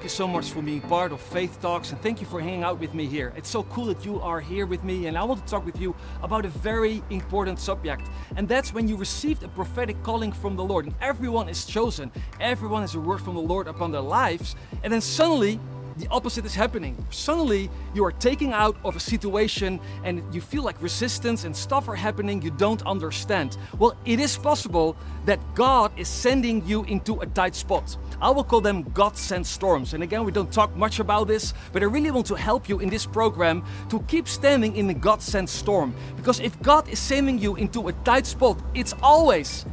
thank you so much for being part of Faith Talks, and thank you for hanging out with me here. It's so cool that you are here with me, and I want to talk with you about a very important subject. And that's when you received a prophetic calling from the Lord, and everyone is chosen. Everyone has a word from the Lord upon their lives, and then suddenly the opposite is happening. Suddenly, you are taken out of a situation and you feel like resistance and stuff are happening you don't understand. Well, it is possible that God is sending you into a tight spot. I will call them God-sent storms. And again, we don't talk much about this, but I really want to help you in this program to keep standing in the God-sent storm. Because if God is sending you into a tight spot, it's always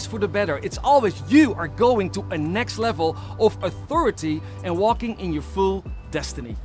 for the better. It's always you are going to a next level of authority and walking in your full destiny.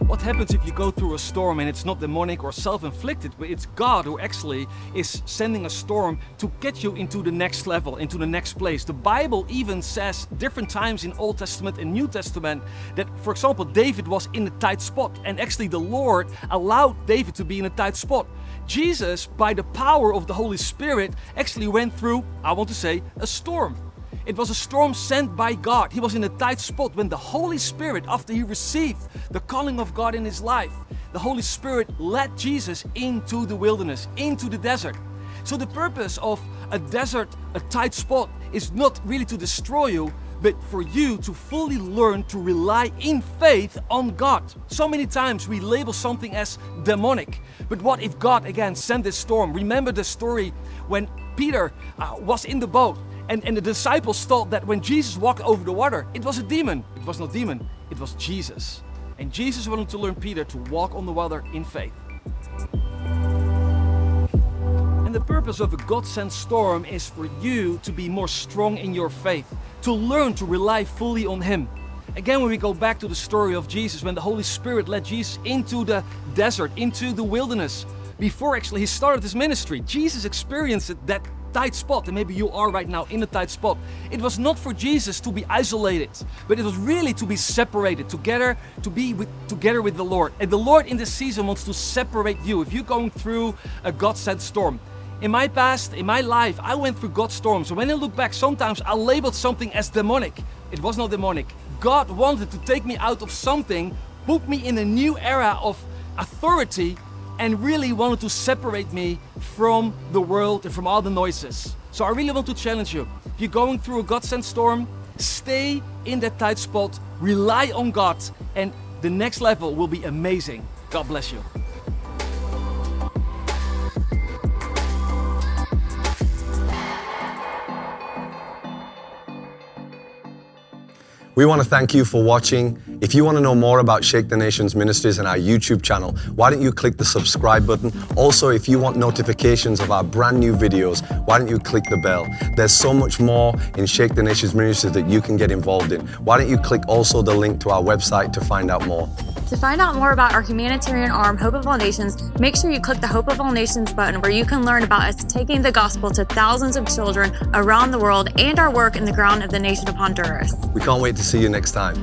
What happens if you go through a storm and it's not demonic or self-inflicted, but it's God who actually is sending a storm to get you into the next level, into the next place? The Bible even says different times in Old Testament and New Testament that, for example, David was in a tight spot, and actually the Lord allowed David to be in a tight spot. Jesus, by the power of the Holy Spirit, actually went through, I want to say, a storm. It was a storm sent by God. He was in a tight spot when the Holy Spirit, after he received the calling of God in his life, the Holy Spirit led Jesus into the wilderness, into the desert. So the purpose of a desert, a tight spot, is not really to destroy you, but for you to fully learn to rely in faith on God. So many times we label something as demonic. But what if God again sent this storm? Remember the story when Peter was in the boat. And the disciples thought that when Jesus walked over the water, it was a demon. It was not a demon, it was Jesus. And Jesus wanted to learn Peter to walk on the water in faith. And the purpose of a God-sent storm is for you to be more strong in your faith, to learn to rely fully on Him. Again, when we go back to the story of Jesus, when the Holy Spirit led Jesus into the desert, into the wilderness, before actually He started His ministry, Jesus experienced that tight spot, and maybe you are right now in a tight spot. It was not for Jesus to be isolated, but it was really to be separated together, to be together with the Lord. And the Lord in this season wants to separate you if you're going through a God-sent storm. In my past, in my life, I went through God's storms. And when I look back, sometimes I labeled something as demonic. It was not demonic. God wanted to take me out of something, put me in a new era of authority, and really wanted to separate me from the world and from all the noises. So I really want to challenge you. If you're going through a God-sent storm, stay in that tight spot, rely on God, and the next level will be amazing. God bless you. We want to thank you for watching. If you want to know more about Shake the Nations Ministries and our YouTube channel, why don't you click the subscribe button? Also, if you want notifications of our brand new videos, why don't you click the bell? There's so much more in Shake the Nations Ministries that you can get involved in. Why don't you click also the link to our website to find out more? To find out more about our humanitarian arm, Hope of All Nations, make sure you click the Hope of All Nations button, where you can learn about us taking the gospel to thousands of children around the world and our work in the ground of the nation of Honduras. We can't wait to see you next time.